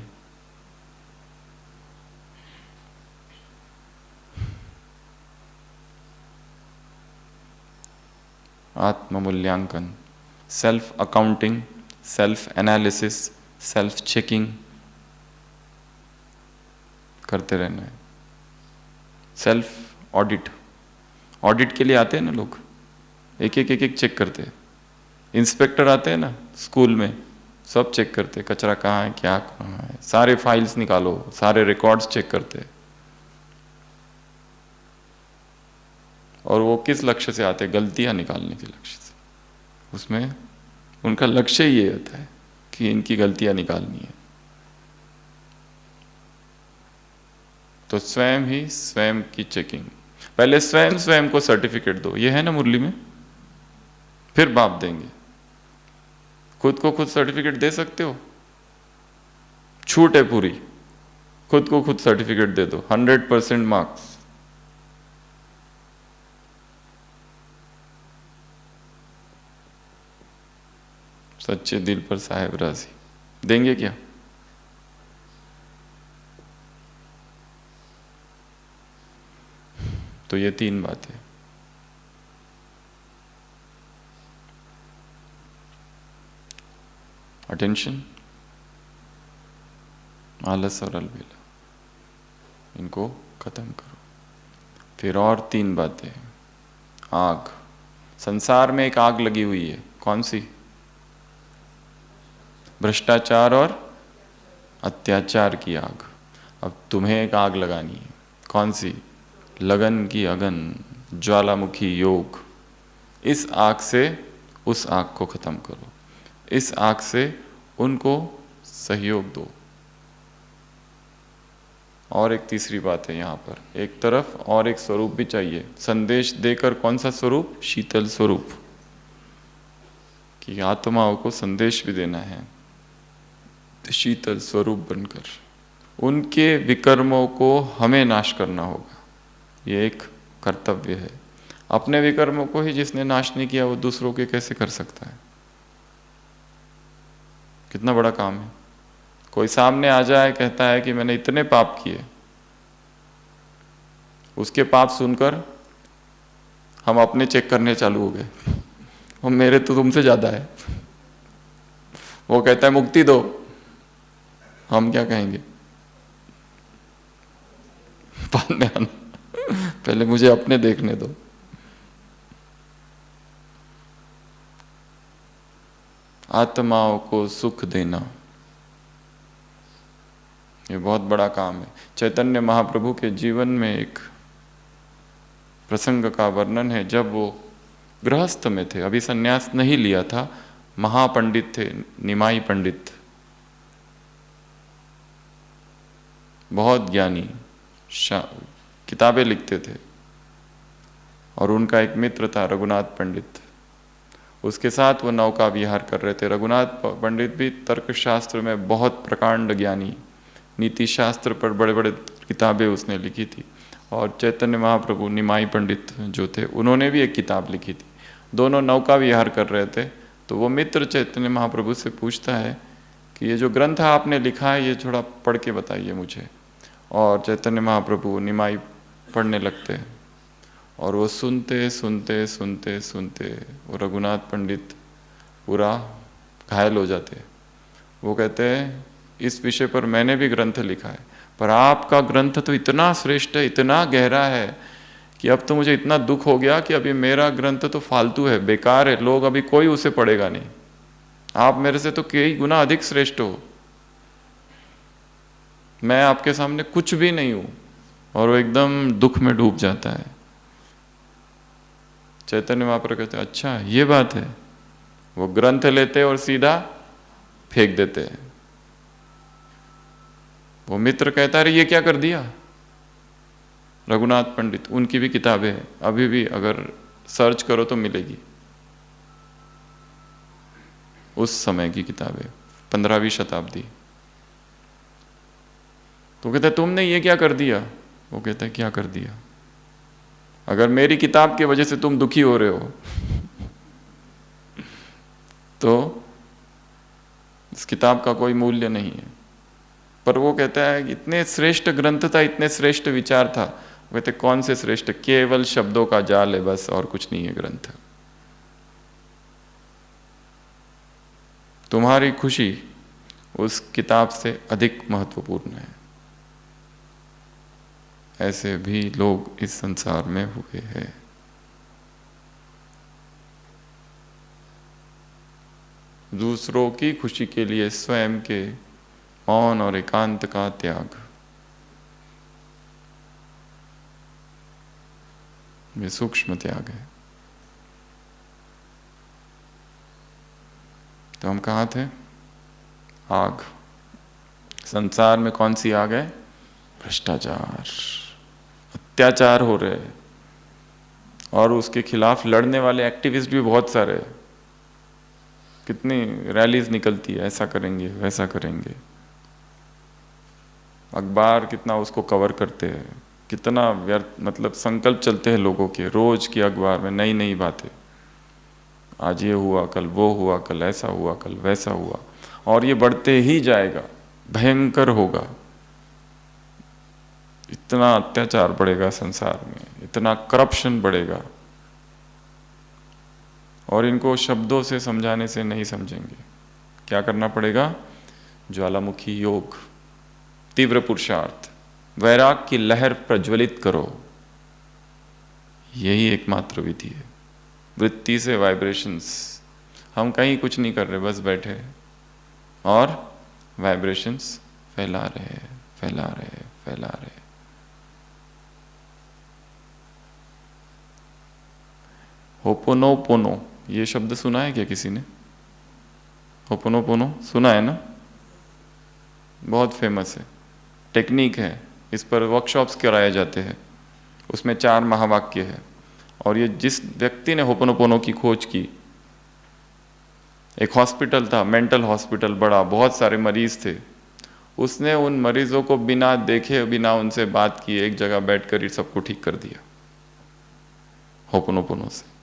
आत्म मूल्यांकन, self accounting, self analysis, self checking करते रहना है। सेल्फ ऑडिट, ऑडिट के लिए आते हैं ना लोग, एक एक चेक करते हैं। इंस्पेक्टर आते हैं ना स्कूल में, सब चेक करते, कचरा कहाँ है, क्या कहाँ है, सारे फाइल्स निकालो, सारे रिकॉर्ड्स चेक करते। और वो किस लक्ष्य से आते? गलतियां निकालने के लक्ष्य से। उसमें उनका लक्ष्य ये होता है कि इनकी गलतियां निकालनी है। तो स्वयं ही स्वयं की चेकिंग, पहले स्वयं स्वयं को सर्टिफिकेट दो, ये है ना मुरली में, फिर बाप देंगे। खुद को खुद सर्टिफिकेट दे सकते हो, छूट है पूरी, खुद को खुद सर्टिफिकेट दे दो, 100% मार्क्स। सच्चे दिल पर साहेब राजी, देंगे क्या? तो ये 3 बातें। अटेंशन, आलस और अलबेला, इनको खत्म करो। फिर और 3 बातें। आग, संसार में एक आग लगी हुई है, कौन सी? भ्रष्टाचार और अत्याचार की आग। अब तुम्हें एक आग लगानी है, कौन सी? लगन की अगन, ज्वालामुखी योग। इस आग से उस आग को खत्म करो, इस आग से उनको सहयोग दो। और एक तीसरी बात है यहाँ पर, एक तरफ और एक स्वरूप भी चाहिए, संदेश देकर। कौन सा स्वरूप? शीतल स्वरूप, कि आत्माओं को संदेश भी देना है शीतल स्वरूप बनकर। उनके विकर्मों को हमें नाश करना होगा, ये एक कर्तव्य है। अपने विकर्मों को ही जिसने नाश नहीं किया वो दूसरों के कैसे कर सकता है? कितना बड़ा काम है। कोई सामने आ जाए, कहता है कि मैंने इतने पाप किए, उसके पाप सुनकर हम अपने चेक करने चालू हो गए, और मेरे तो तुमसे ज्यादा है। वो कहता है मुक्ति दो, हम क्या कहेंगे? बाद में आना, पहले मुझे अपने देखने दो। आत्माओं को सुख देना, ये बहुत बड़ा काम है। चैतन्य महाप्रभु के जीवन में एक प्रसंग का वर्णन है, जब वो गृहस्थ में थे, अभी संन्यास नहीं लिया था, महापंडित थे, निमाई पंडित, बहुत ज्ञानी, किताबें लिखते थे। और उनका एक मित्र था रघुनाथ पंडित, उसके साथ वो नौका विहार कर रहे थे। रघुनाथ पंडित भी तर्कशास्त्र में बहुत प्रकांड ज्ञानी, नीति शास्त्र पर बड़े बड़े किताबें उसने लिखी थी। और चैतन्य महाप्रभु, निमाई पंडित जो थे, उन्होंने भी एक किताब लिखी थी। दोनों नौका विहार कर रहे थे, तो वो मित्र चैतन्य महाप्रभु से पूछता है कि ये जो ग्रंथ आपने लिखा है, ये थोड़ा पढ़ के बताइए मुझे। और चैतन्य महाप्रभु निमाई पढ़ने लगते हैं, और वो सुनते सुनते सुनते सुनते वो रघुनाथ पंडित पूरा घायल हो जाते। वो कहते हैं इस विषय पर मैंने भी ग्रंथ लिखा है, पर आपका ग्रंथ तो इतना श्रेष्ठ है, इतना गहरा है कि अब तो मुझे इतना दुख हो गया कि अभी मेरा ग्रंथ तो फालतू है, बेकार है, लोग अभी कोई उसे पढ़ेगा नहीं। आप मेरे से तो कई गुना अधिक श्रेष्ठ हो, मैं आपके सामने कुछ भी नहीं हूं। और वो एकदम दुख में डूब जाता है। चैतन्य महाप्रभु कहते हैं अच्छा ये बात है। वो ग्रंथ लेते और सीधा फेंक देते हैं। वो मित्र कहता है ये क्या कर दिया? रघुनाथ पंडित, उनकी भी किताबें हैं, अभी भी अगर सर्च करो तो मिलेगी, उस समय की किताबें, 15वीं शताब्दी। तो कहता है तुमने ये क्या कर दिया? वो कहता है क्या कर दिया? अगर मेरी किताब की वजह से तुम दुखी हो रहे हो तो इस किताब का कोई मूल्य नहीं है। पर वो कहता है इतने श्रेष्ठ ग्रंथ था, इतने श्रेष्ठ विचार था। वो कहते कौन से श्रेष्ठ? केवल शब्दों का जाल है बस, और कुछ नहीं है ग्रंथ। तुम्हारी खुशी उस किताब से अधिक महत्वपूर्ण है। ऐसे भी लोग इस संसार में हुए हैं। दूसरों की खुशी के लिए स्वयं के मौन और एकांत का त्याग, ये सूक्ष्म त्याग है। तो हम कहाँ थे? आग। संसार में कौन सी आग है? भ्रष्टाचार, अत्याचार हो रहे हैं, और उसके खिलाफ लड़ने वाले एक्टिविस्ट भी बहुत सारे हैं। कितनी रैलीज निकलती है, ऐसा करेंगे वैसा करेंगे, अखबार कितना उसको कवर करते हैं, कितना व्यर्थ, मतलब संकल्प चलते हैं लोगों के, रोज की अखबार में नई नई बातें, आज ये हुआ, कल वो हुआ, कल ऐसा हुआ, कल वैसा हुआ, और ये बढ़ते ही जाएगा, भयंकर होगा। इतना अत्याचार बढ़ेगा संसार में, इतना करप्शन बढ़ेगा, और इनको शब्दों से समझाने से नहीं समझेंगे। क्या करना पड़ेगा? ज्वालामुखी योग, तीव्र पुरुषार्थ, वैराग की लहर प्रज्वलित करो, यही एकमात्र विधि है। वृत्ति से वाइब्रेशंस, हम कहीं कुछ नहीं कर रहे, बस बैठे और वाइब्रेशंस फैला रहे, फैला रहे, फैला रहे। होपोनोपोनो, ये शब्द सुना है क्या किसी ने? होपोनोपोनो सुना है ना? बहुत फेमस है, टेक्निक है, इस पर वर्कशॉप्स कराए जाते हैं। उसमें 4 महावाक्य है, और ये जिस व्यक्ति ने होपोनोपोनो की खोज की, एक हॉस्पिटल था, मेंटल हॉस्पिटल, बड़ा, बहुत सारे मरीज थे। उसने उन मरीजों को बिना देखे, बिना उनसे बात किए, एक जगह बैठकर ही सबको ठीक कर दिया होपोनोपोनो से।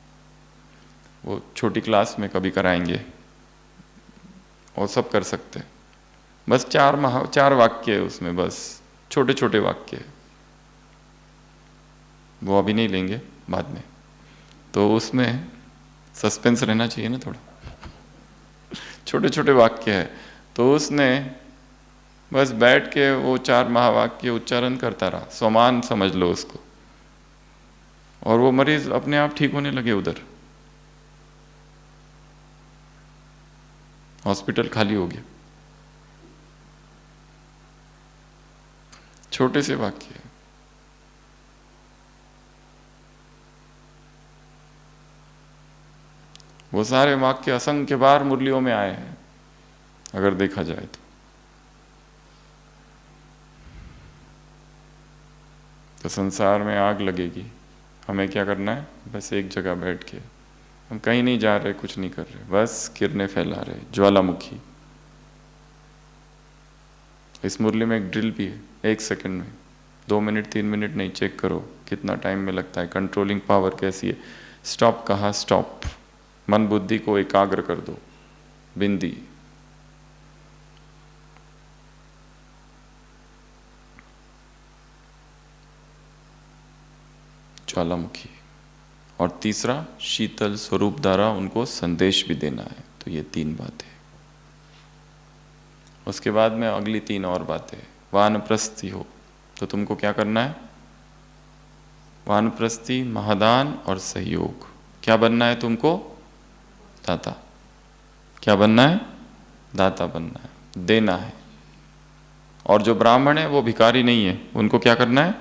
वो छोटी क्लास में कभी कराएंगे, और सब कर सकते हैं। बस 4 वाक्य है उसमें, बस छोटे छोटे वाक्य है, वो अभी नहीं लेंगे, बाद में। तो उसमें सस्पेंस रहना चाहिए ना थोड़ा। छोटे छोटे वाक्य है, तो उसने बस बैठ के वो 4 महावाक्य उच्चारण करता रहा, समान समझ लो उसको, और वो मरीज अपने आप ठीक होने लगे। उधर हॉस्पिटल खाली हो गया। छोटे से वाक्य, वो सारे वाक्य असंख्य बार मुरलियों में आए हैं, अगर देखा जाए तो संसार में आग लगेगी। हमें क्या करना है? बस एक जगह बैठ के, हम कहीं नहीं जा रहे, कुछ नहीं कर रहे, बस किरणें फैला रहे, ज्वालामुखी। इस मुरली में एक ड्रिल भी है, 1 सेकंड में, 2 मिनट 3 मिनट नहीं, चेक करो कितना टाइम में लगता है। कंट्रोलिंग पावर कैसी है? स्टॉप कहा? स्टॉप। मन बुद्धि को एकाग्र कर दो, बिंदी। ज्वालामुखी। और तीसरा, शीतल स्वरूप द्वारा उनको संदेश भी देना है। तो ये 3 बातें। उसके बाद में अगली 3 और बातें। वानप्रस्थी हो तो तुमको क्या करना है? वानप्रस्थी, महादान और सहयोग। क्या बनना है तुमको? दाता। क्या बनना है? दाता बनना है, देना है। और जो ब्राह्मण है वो भिखारी नहीं है, उनको क्या करना है?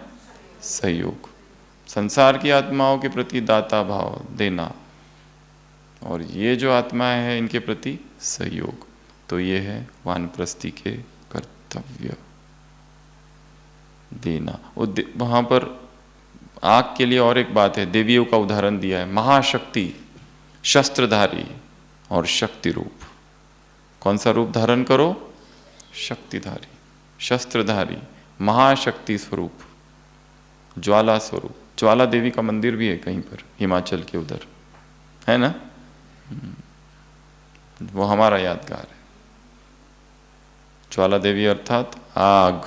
सहयोग। संसार की आत्माओं के प्रति दाता भाव, देना, और ये जो आत्माएं हैं इनके प्रति सहयोग। तो ये है वानप्रस्थी के कर्तव्य, देना। वहां पर आग के लिए और एक बात है, देवियों का उदाहरण दिया है। महाशक्ति, शस्त्रधारी और शक्ति रूप। कौन सा रूप धारण करो? शक्तिधारी, शस्त्रधारी, महाशक्ति स्वरूप, ज्वाला स्वरूप। ज्वाला देवी का मंदिर भी है कहीं पर, हिमाचल के उधर है ना, वो हमारा यादगार है। ज्वाला देवी अर्थात आग।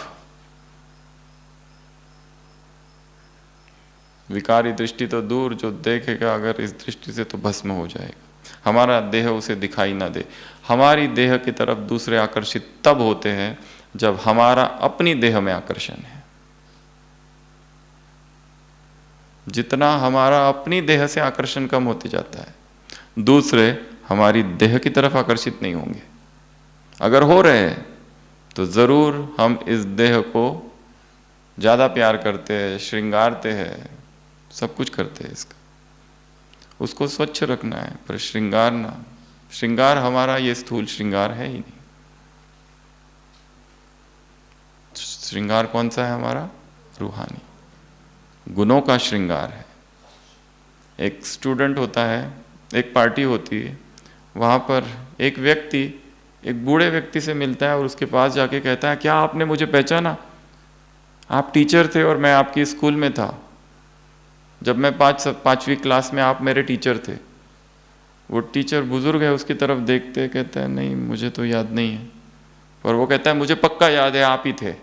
विकारी दृष्टि तो दूर, जो देखेगा अगर इस दृष्टि से तो भस्म हो जाएगा। हमारा देह उसे दिखाई ना दे। हमारी देह की तरफ दूसरे आकर्षित तब होते हैं जब हमारा अपनी देह में आकर्षण है। जितना हमारा अपनी देह से आकर्षण कम होते जाता है, दूसरे हमारी देह की तरफ आकर्षित नहीं होंगे। अगर हो रहे हैं तो जरूर हम इस देह को ज्यादा प्यार करते हैं, श्रृंगारते हैं, सब कुछ करते हैं इसका। उसको स्वच्छ रखना है, पर श्रृंगारना, श्रृंगार हमारा ये स्थूल श्रृंगार है ही नहीं। श्रृंगार कौन सा है हमारा? रूहानी, गुणों का श्रृंगार है। एक स्टूडेंट होता है, एक पार्टी होती है, वहाँ पर एक व्यक्ति एक बूढ़े व्यक्ति से मिलता है और उसके पास जाके कहता है, क्या आपने मुझे पहचाना? आप टीचर थे और मैं आपकी स्कूल में था। जब मैं 5वीं क्लास में आप मेरे टीचर थे। वो टीचर बुजुर्ग है, उसकी तरफ देखते कहता है, नहीं मुझे तो याद नहीं है। पर वो कहता है, मुझे पक्का याद है, आप ही थे,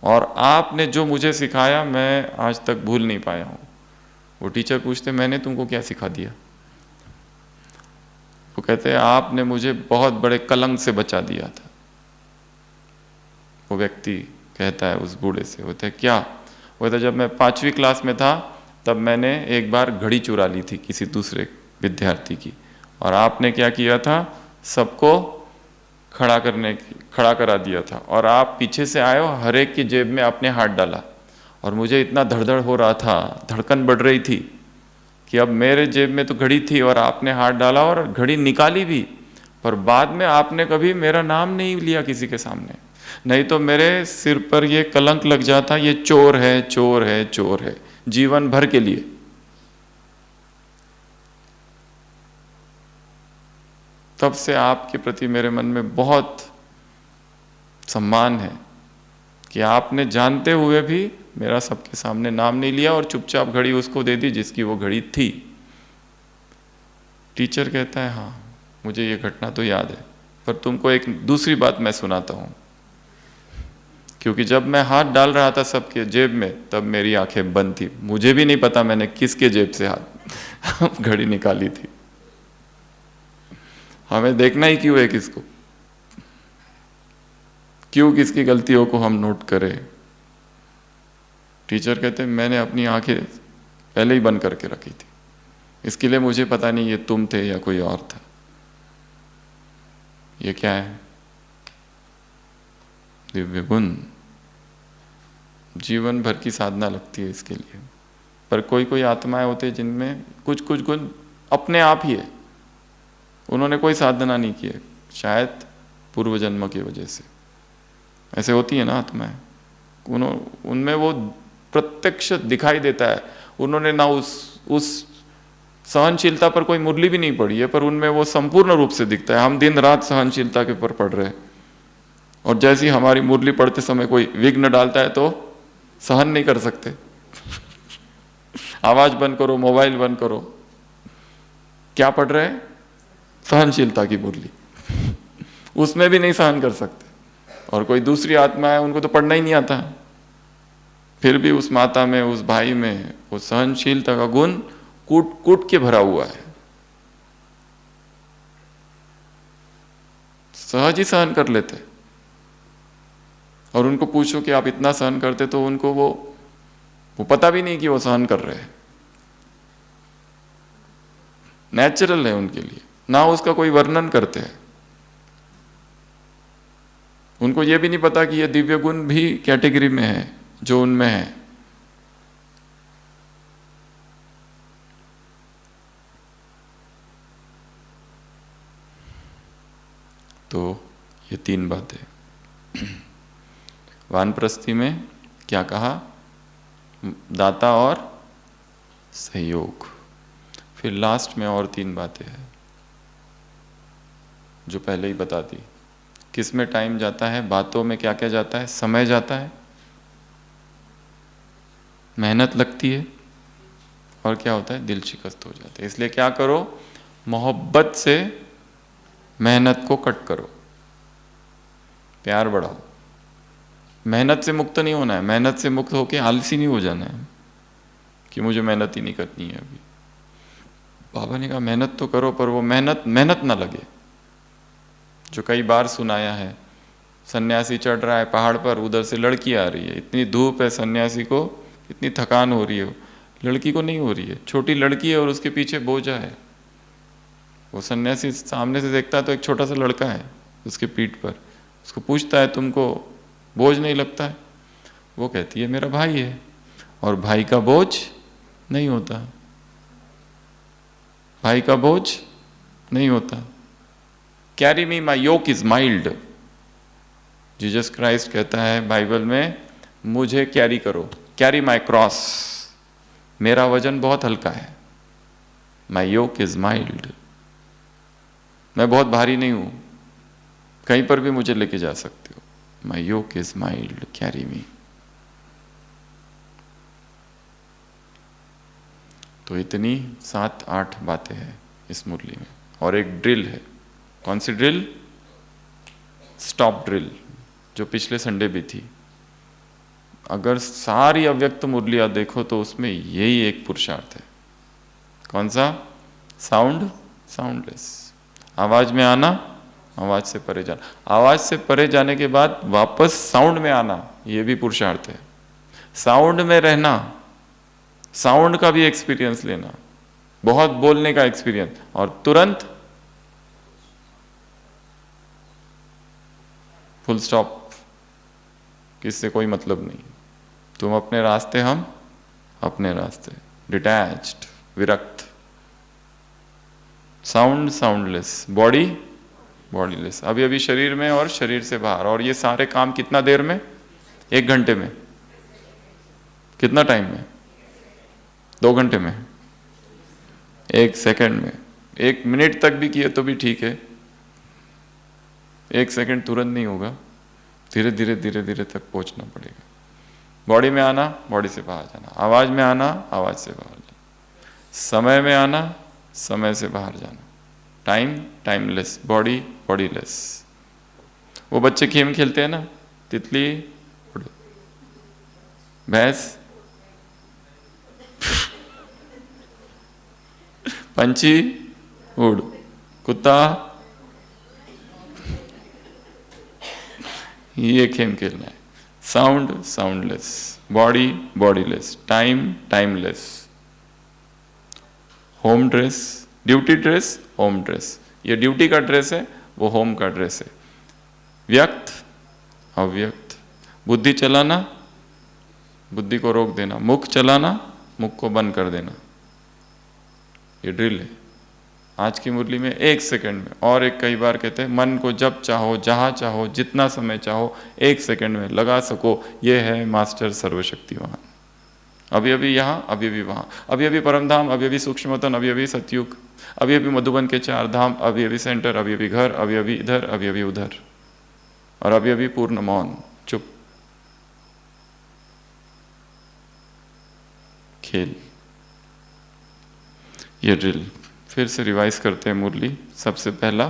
और आपने जो मुझे सिखाया मैं आज तक भूल नहीं पाया हूँ। वो टीचर पूछते, मैंने तुमको क्या सिखा दिया? वो कहते हैं, आपने मुझे बहुत बड़े कलंक से बचा दिया था। वो व्यक्ति कहता है उस बूढ़े से, बोलते हैं क्या? वो कहता, जब मैं 5वीं क्लास में था तब मैंने एक बार घड़ी चुरा ली थी किसी दूसरे विद्यार्थी की, और आपने क्या किया था, सबको खड़ा करा दिया था, और आप पीछे से आए हो, हर एक की जेब में आपने हाथ डाला, और मुझे इतना धड़धड़ हो रहा था, धड़कन बढ़ रही थी कि अब मेरे जेब में तो घड़ी थी और आपने हाथ डाला और घड़ी निकाली भी, पर बाद में आपने कभी मेरा नाम नहीं लिया किसी के सामने, नहीं तो मेरे सिर पर ये कलंक लग जाता, ये चोर है, चोर है, चोर है, जीवन भर के लिए। तब से आपके प्रति मेरे मन में बहुत सम्मान है कि आपने जानते हुए भी मेरा सबके सामने नाम नहीं लिया और चुपचाप घड़ी उसको दे दी जिसकी वो घड़ी थी। टीचर कहता है, हाँ मुझे ये घटना तो याद है, पर तुमको एक दूसरी बात मैं सुनाता हूँ, क्योंकि जब मैं हाथ डाल रहा था सबके जेब में तब मेरी आंखें बंद थी, मुझे भी नहीं पता मैंने किसके जेब से हाथ घड़ी निकाली थी। हमें देखना ही क्यों है किसको, क्यों किसकी गलतियों को हम नोट करें। टीचर कहते मैंने अपनी आंखें पहले ही बंद करके रखी थी, इसके लिए मुझे पता नहीं ये तुम थे या कोई और था। ये क्या है? दिव्य गुण। जीवन भर की साधना लगती है इसके लिए, पर कोई कोई आत्माएं होते हैं जिनमें कुछ कुछ गुण अपने आप ही है, उन्होंने कोई साधना नहीं की है, शायद पूर्व जन्म की वजह से ऐसे होती है ना आत्माएं, उनमें वो प्रत्यक्ष दिखाई देता है। उन्होंने ना उस सहनशीलता पर कोई मुरली भी नहीं पड़ी है, पर उनमें वो संपूर्ण रूप से दिखता है। हम दिन रात सहनशीलता के ऊपर पढ़ रहे हैं, और जैसे ही हमारी मुरली पढ़ते समय कोई विघ्न डालता है तो सहन नहीं कर सकते। आवाज बंद करो, मोबाइल बंद करो, क्या पढ़ रहे हैं? सहनशीलता की मुरली। उसमें भी नहीं सहन कर सकते। और कोई दूसरी आत्मा है, उनको तो पढ़ना ही नहीं आता, फिर भी उस माता में, उस भाई में वो सहनशीलता का गुण कूट कूट के भरा हुआ है, सहज ही सहन कर लेते। और उनको पूछो कि आप इतना सहन करते, तो उनको वो पता भी नहीं कि वो सहन कर रहे हैं, नेचुरल है उनके लिए, ना उसका कोई वर्णन करते हैं। उनको ये भी नहीं पता कि ये दिव्य गुण भी कैटेगरी में है जो उनमें है। तो ये तीन बातें। वानप्रस्थी में क्या कहा? दाता और सहयोग। फिर लास्ट में और तीन बातें हैं जो पहले ही बता दी। किस में टाइम जाता है, बातों में क्या क्या जाता है, समय जाता है, मेहनत लगती है, और क्या होता है, दिल शिकस्त हो जाता है। इसलिए क्या करो, मोहब्बत से मेहनत को कट करो, प्यार बढ़ाओ। मेहनत से मुक्त नहीं होना है, मेहनत से मुक्त होके आलसी नहीं हो जाना है कि मुझे मेहनत ही नहीं करनी है। अभी बाबा ने कहा मेहनत तो करो, पर वो मेहनत ना लगे। जो कई बार सुनाया है, सन्यासी चढ़ रहा है पहाड़ पर, उधर से लड़की आ रही है, इतनी धूप है, सन्यासी को इतनी थकान हो रही है, लड़की को नहीं हो रही है, छोटी लड़की है और उसके पीछे बोझा है। वो सन्यासी सामने से देखता है तो एक छोटा सा लड़का है उसके पीठ पर, उसको पूछता है तुमको बोझ नहीं लगता है? वो कहती है मेरा भाई है, और भाई का बोझ नहीं होता, भाई का बोझ नहीं होता। Carry me, my yoke is mild. Jesus Christ कहता है बाइबल में, मुझे कैरी करो, कैरी माई क्रॉस, मेरा वजन बहुत हल्का है, माई योक इज माइल्ड, मैं बहुत भारी नहीं हूं, कहीं पर भी मुझे लेके जा सकते हो, माई योक इज माइल्ड, कैरी मी। तो इतनी 7-8 बातें हैं इस मुरली में, और एक ड्रिल है। कौन सी ड्रिल? स्टॉप ड्रिल, जो पिछले संडे भी थी। अगर सारी अव्यक्त मुरलियां देखो तो उसमें यही एक पुरुषार्थ है। कौन सा? साउंड, साउंडलेस, आवाज में आना, आवाज से परे जाना, आवाज से परे जाने के बाद वापस साउंड में आना, यह भी पुरुषार्थ है। साउंड में रहना, साउंड का भी एक्सपीरियंस लेना, बहुत बोलने का एक्सपीरियंस, और तुरंत फुल स्टॉप, किससे कोई मतलब नहीं, तुम अपने रास्ते, हम अपने रास्ते, डिटैच्ड, विरक्त। साउंड साउंडलेस, बॉडी बॉडीलेस, अभी अभी शरीर में और शरीर से बाहर, और ये सारे काम कितना देर में? 1 घंटे में? कितना टाइम में? 2 घंटे में? 1 सेकंड में? 1 मिनट तक भी किए तो भी ठीक है, 1 सेकंड तुरंत नहीं होगा, धीरे धीरे धीरे धीरे तक पहुंचना पड़ेगा। बॉडी में आना, बॉडी से बाहर जाना, आवाज में आना, आवाज से बाहर जाना, समय में आना, समय से बाहर जाना, टाइम टाइमलेस, बॉडी बॉडीलेस। वो बच्चे गेम खेलते हैं ना, तितली उड़, भैंस पंछी उड़, कुत्ता, ये गेम खेलना है। Sound soundless, body bodiless, time timeless, home dress, duty dress, home dress, ये ड्यूटी का ड्रेस है, वो होम का ड्रेस है। व्यक्त अव्यक्त, बुद्धि चलाना, बुद्धि को रोक देना, मुख चलाना, मुख को बंद कर देना, ये ड्रिल है। आज की मुरली में 1 सेकंड में, और एक कई बार कहते हैं मन को जब चाहो, जहां चाहो, जितना समय चाहो, 1 सेकंड में लगा सको, ये है मास्टर सर्वशक्तिवान। अभी अभी यहाँ, अभी अभी वहाँ, अभी अभी परमधाम, अभी अभी सूक्ष्मतन, अभी अभी सतयुग, अभी अभी मधुबन के 4 धाम, अभी अभी सेंटर, अभी अभी घर, अभी अभी इधर, अभी अभी उधर, और अभी अभी पूर्ण मौन, चुप, खेल, ये ड्रिल। फिर से रिवाइज करते हैं मुरली। सबसे पहला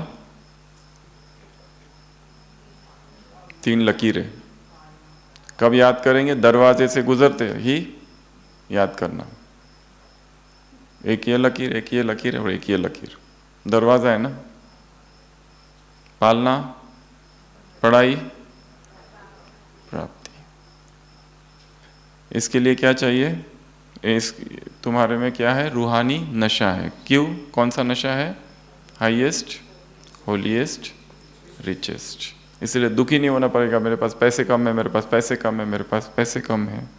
3 लकीरें कब याद करेंगे? दरवाजे से गुजरते ही याद करना। एक ये लकीर, एक ये लकीर और एक ये लकीर, दरवाजा है ना। पालना, पढ़ाई, प्राप्ति। इसके लिए क्या चाहिए? इस तुम्हारे में क्या है? रूहानी नशा है। क्यों? कौन सा नशा है? Highest, holiest, richest. इसलिए दुखी नहीं होना पड़ेगा, मेरे पास पैसे कम है, मेरे पास पैसे कम है, मेरे पास पैसे कम है।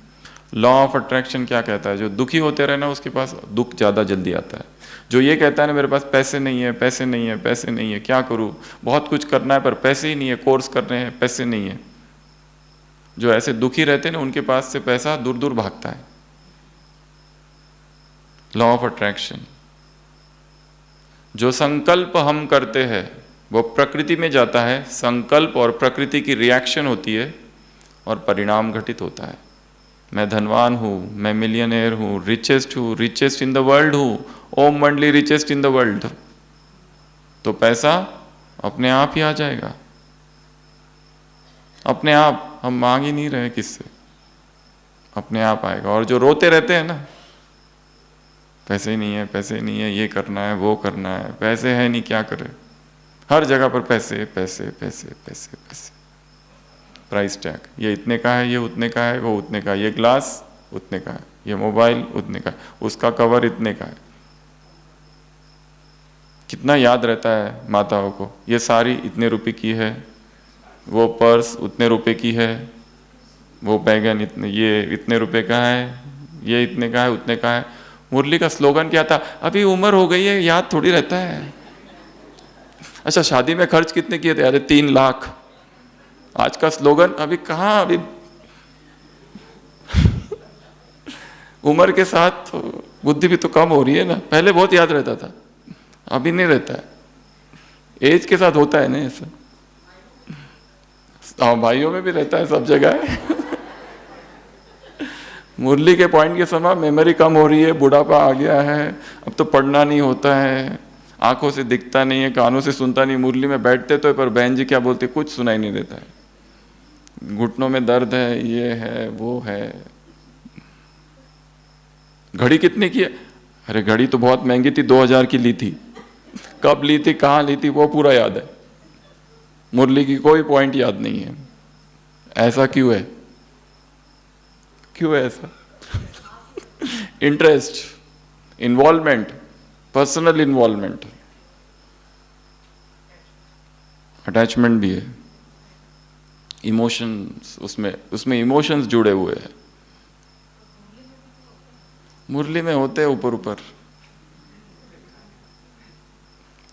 लॉ ऑफ अट्रैक्शन क्या कहता है? जो दुखी होते रहे ना, उसके पास दुख ज़्यादा जल्दी आता है। जो ये कहता है ना मेरे पास पैसे नहीं है, पैसे नहीं है, पैसे नहीं है, क्या करूँ, बहुत कुछ करना है पर पैसे ही नहीं है, कोर्स करने हैं, पैसे नहीं है, जो ऐसे दुखी रहते हैं ना, उनके पास से पैसा दूर दूर भागता है। Law of attraction. जो संकल्प हम करते हैं वो प्रकृति में जाता है, संकल्प और प्रकृति की रिएक्शन होती है और परिणाम घटित होता है। मैं धनवान हूँ, मैं मिलियनेयर हूँ, रिचेस्ट हूँ, रिचेस्ट इन द वर्ल्ड हूँ, ओम मंडली रिचेस्ट इन द वर्ल्ड, तो पैसा अपने आप ही आ जाएगा, अपने आप। हम मांग ही नहीं रहे किससे, अपने आप आएगा। और जो रोते रहते हैं ना, पैसे ही नहीं है, पैसे ही नहीं है, ये करना है, वो करना है, पैसे है नहीं, क्या करे, हर जगह पर पैसे पैसे पैसे पैसे पैसे, प्राइस टैग, ये इतने का है, ये उतने का है, वो उतने का है, ये ग्लास उतने का है, ये मोबाइल उतने का है, उसका कवर इतने का है। कितना याद रहता है माताओं को, ये साड़ी इतने रुपए की है, वो पर्स उतने रुपए की है, वो बैगन इतने, ये इतने रुपए का है, ये इतने का है, उतने का है। मुरली का स्लोगन क्या था? अभी उम्र हो गई है, याद थोड़ी रहता है। अच्छा, शादी में खर्च कितने किए थे? अरे 3 लाख। आज का स्लोगन अभी कहाँ, अभी उम्र के साथ बुद्धि भी तो कम हो रही है ना। पहले बहुत याद रहता था, अभी नहीं रहता है। एज के साथ होता है ना ऐसा। हाँ, भाइयों में भी रहता है, सब जगह है। मुरली के पॉइंट के समय मेमोरी कम हो रही है, बुढ़ापा आ गया है, अब तो पढ़ना नहीं होता है, आंखों से दिखता नहीं है, कानों से सुनता नहीं। मुरली में बैठते तो पर बहन जी क्या बोलते, कुछ सुनाई नहीं देता है। घुटनों में दर्द है, ये है, वो है। घड़ी कितने की है? अरे घड़ी तो बहुत महंगी थी, 2000 की ली थी। कब ली थी, कहाँ ली थी, वो पूरा याद है। मुरली की कोई पॉइंट याद नहीं है। ऐसा क्यों है? क्यों है ऐसा? Interest, involvement, personal involvement, attachment भी है, इमोशंस, उसमें इमोशंस जुड़े हुए हैं। मुरली में होते हैं ऊपर ऊपर,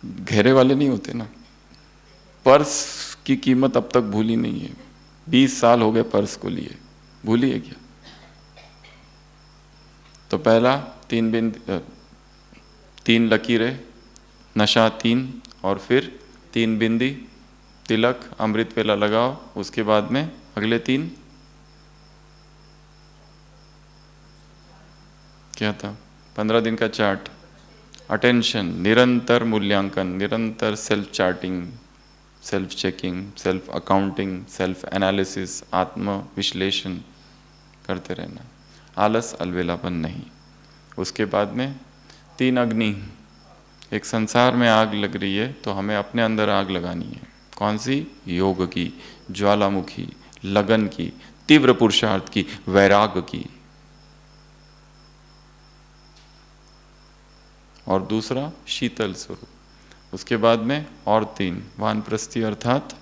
घेरे वाले नहीं होते ना। पर्स की कीमत अब तक भूली नहीं है, 20 साल हो गए पर्स को लिए, भूली है क्या? तो पहला 3 लकीरें, नशा 3, और फिर 3 बिंदी, तिलक, अमृत वेला लगाओ, उसके बाद में अगले 3 क्या था? 15 दिन का चार्ट, अटेंशन, निरंतर मूल्यांकन, निरंतर self charting, self checking, self accounting, self analysis, आत्म विश्लेषण करते रहना, आलस अलबेलापन नहीं। उसके बाद में 3 अग्नि, एक संसार में आग लग रही है तो हमें अपने अंदर आग लगानी है। कौन सी? योग की, ज्वालामुखी, लगन की, तीव्र पुरुषार्थ की, वैराग की। और दूसरा शीतल स्वरूप। उसके बाद में और 3 वानप्रस्थी अर्थात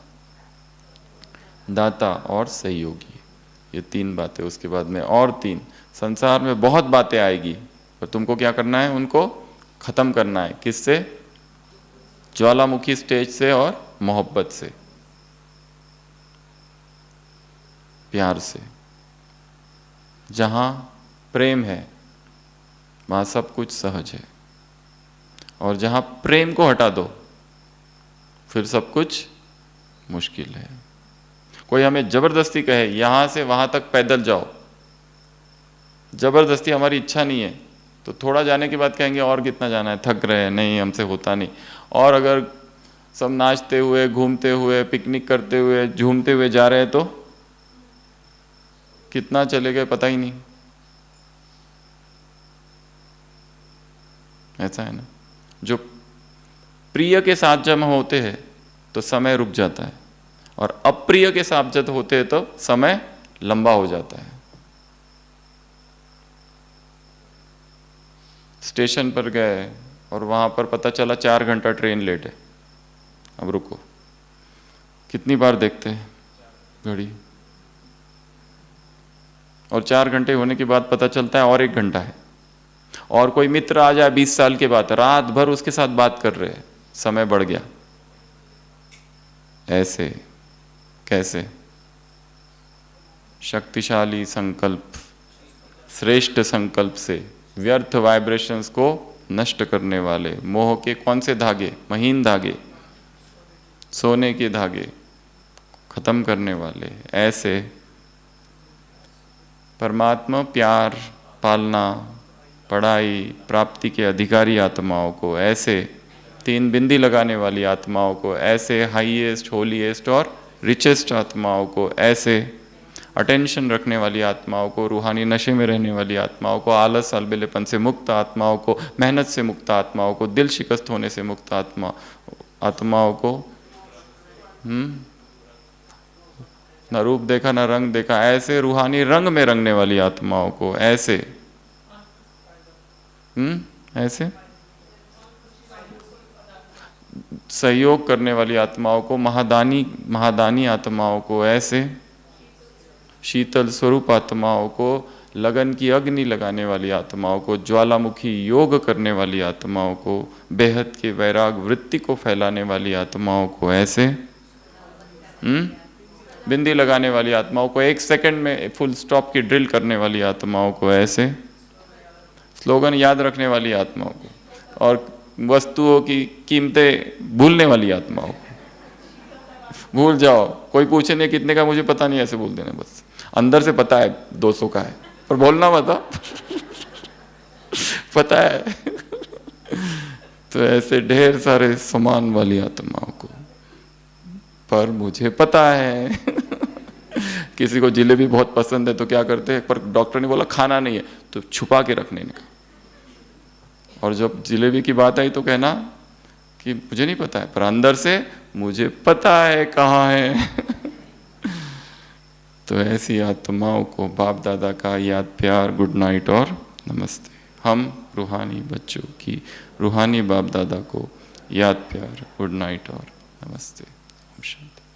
दाता और सहयोगी, ये 3 बातें। उसके बाद में और 3, संसार में बहुत बातें आएगी पर तुमको क्या करना है? उनको खत्म करना है। किससे? ज्वालामुखी स्टेज से और मोहब्बत से, प्यार से। जहां प्रेम है वहां सब कुछ सहज है, और जहां प्रेम को हटा दो फिर सब कुछ मुश्किल है। कोई हमें जबरदस्ती कहे यहां से वहां तक पैदल जाओ, जबरदस्ती, हमारी इच्छा नहीं है, तो थोड़ा जाने के बाद कहेंगे और कितना जाना है, थक रहे हैं, नहीं हमसे होता नहीं। और अगर सब नाचते हुए, घूमते हुए, पिकनिक करते हुए, झूमते हुए जा रहे हैं तो कितना चले गए पता ही नहीं। ऐसा है ना। जो प्रिय के साथ जब हम होते हैं तो समय रुक जाता है, और अप्रिय के साथ जब होते हैं तो समय लंबा हो जाता है। स्टेशन पर गए और वहां पर पता चला 4 घंटा ट्रेन लेट है, अब रुको। कितनी बार देखते हैं घड़ी, और 4 घंटे होने के बाद पता चलता है और 1 घंटा है। और कोई मित्र आ जाए 20 साल के बाद, रात भर उसके साथ बात कर रहे हैं, समय बढ़ गया। ऐसे कैसे? शक्तिशाली संकल्प, श्रेष्ठ संकल्प से व्यर्थ वाइब्रेशंस को नष्ट करने वाले, मोह के कौन से धागे? महीन धागे, सोने के धागे खत्म करने वाले, ऐसे परमात्मा प्यार, पालना, पढ़ाई, प्राप्ति के अधिकारी आत्माओं को, ऐसे 3 बिंदी लगाने वाली आत्माओं को, ऐसे हाईएस्ट, होलीएस्ट और रिचेस्ट आत्माओं को, ऐसे अटेंशन रखने वाली आत्माओं को, रूहानी नशे में रहने वाली आत्माओं को, आलस अलबेलेपन से मुक्त आत्माओं को, मेहनत से मुक्त आत्माओं को, दिल शिकस्त होने से मुक्त आत्माओं को, न रूप देखा न रंग देखा, ऐसे रूहानी रंग में रंगने वाली आत्माओं को, ऐसे ऐसे सहयोग करने वाली आत्माओं को, महादानी आत्माओं को, ऐसे शीतल स्वरूप आत्माओं को, लगन की अग्नि लगाने वाली आत्माओं को, ज्वालामुखी योग करने वाली आत्माओं को, बेहद के वैराग वृत्ति को फैलाने वाली आत्माओं को, ऐसे बिंदी लगाने वाली आत्माओं को, 1 सेकंड में फुल स्टॉप की ड्रिल करने वाली आत्माओं को, ऐसे स्लोगन याद रखने वाली आत्माओं को, और वस्तुओं की कीमतें भूलने वाली आत्माओं को। भूल जाओ, कोई पूछे नहीं कितने का, मुझे पता नहीं, ऐसे बोल देना बस। अंदर से पता है 200 का है, पर बोलना मत पता है। तो ऐसे ढेर सारे सामान वाली आत्माओं को, पर मुझे पता है। किसी को जिलेबी बहुत पसंद है तो क्या करते हैं, पर डॉक्टर ने बोला खाना नहीं है तो छुपा के रखने का। और जब जिलेबी की बात आई तो कहना कि मुझे नहीं पता है, पर अंदर से मुझे पता है कहाँ है। तो ऐसी आत्माओं को बाप दादा का याद, प्यार, गुड नाइट और नमस्ते। हम रूहानी बच्चों की रूहानी बाप दादा को याद प्यार, गुड नाइट और नमस्ते। ओम शांति।